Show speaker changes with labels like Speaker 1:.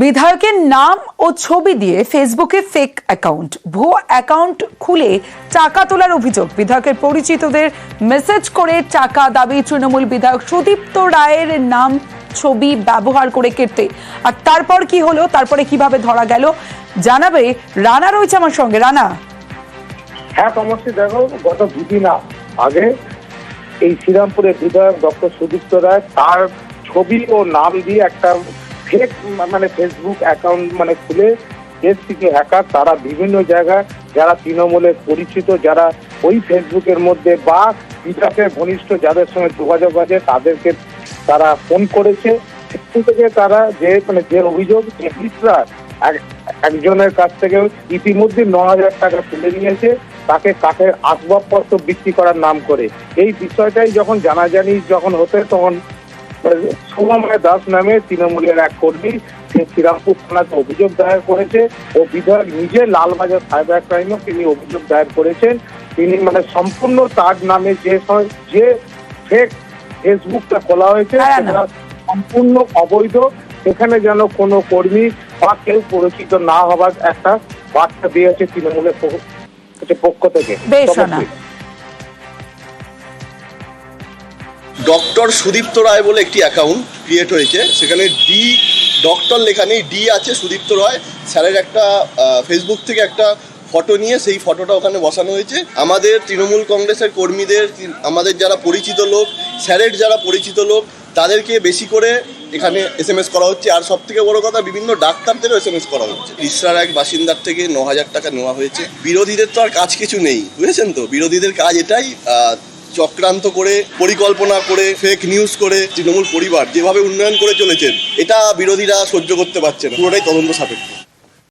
Speaker 1: বিধায়কের নাম ও ছবি দিয়ে ফেসবুকে ফেক অ্যাকাউন্ট, ভুয়ো অ্যাকাউন্ট খুলে টাকা তোলার অভিযোগ। বিধায়কের পরিচিতদের মেসেজ করে টাকা দাবি তৃণমূল বিধায়ক সুদীপ্ত রায়ের নাম ছবি ব্যবহার করে কেটে। আর তারপর কি হলো, তারপরে কিভাবে ধরা গেল জানাবে রানা রয়েছে আমার সঙ্গে। রানা।
Speaker 2: হ্যাঁ তমস্বী, দেখো গত দুদিন আগে এই শ্রীরামপুরের বিধায়ক ডক্টর সুদীপ্ত রায় তার ছবি ও নাম দিয়ে একটা ফেক ফেসবুক অ্যাকাউন্ট খুলে দেশ থেকে হ্যাকার তারা বিভিন্ন জায়গায় যারা তৃণমূলের পরিচিত, যারা ওই ফেসবুকের মধ্যে বা বিধায়কের ঘনিষ্ঠ যাদের সঙ্গে যোগাযোগ আছে তাদেরকে তারা ফোন করেছে। সেখান থেকে তারা যে অভিযোগ একজনের কাছ থেকে ইতিমধ্যে 9,000 টাকা তুলে নিয়েছে, তাকে কাঠের আসবাবপত্র বিক্রি করার নাম করে। এই বিষয়টাই যখন জানাজানি হতে তখন শুভময় দাস নামে তৃণমূলের এক কর্মী শ্রীরামপুর থানাতে অভিযোগ দায়ের করেছে ও বিধায়ক নিজে লালবাজার সাইবার ক্রাইমে তিনি অভিযোগ দায়ের করেছেন। তিনি সম্পূর্ণ তার নামে যে ফেক ফেসবুকটা খোলা হয়েছে সেটা সম্পূর্ণ অবৈধ। সেখানে যেন কোনো কর্মী বা কেউ পরিচিত না হবার একটা বার্তা দিয়েছে তৃণমূলের পক্ষ থেকে।
Speaker 3: ডক্টর সুদীপ্ত রায় বলে একটি অ্যাকাউন্ট ক্রিয়েট হয়েছে, সেখানে ডি ডক্টর লেখা নেই, ডি আছে সুদীপ্ত রায়। স্যারের একটা ফেসবুক থেকে একটা ফটো নিয়ে সেই ফটোটা ওখানে বসানো হয়েছে। আমাদের তৃণমূল কংগ্রেসের কর্মীদের, আমাদের যারা পরিচিত লোক, স্যারের যারা পরিচিত লোক, তাদেরকে বেশি করে এখানে SMS করা হচ্ছে। আর সব থেকে বড় কথা, বিভিন্ন ডাক্তারদেরও SMS করা হচ্ছে। ইসরার এক বাসিন্দার থেকে 9,000 টাকা নেওয়া হয়েছে। বিরোধীদের তো আর কাজ কিছু নেই, বুঝেছেন তো? বিরোধীদের কাজ এটাই, চক্রান্ত করে, পরিকল্পনা করে, ফেক নিউজ করে তৃণমূল পরিবার যেভাবে উন্নয়ন করে চলেছেন, এটা বিরোধীরা সহ্য করতে পারছে না। পুরোটাই তদন্ত সাপেক্ষ।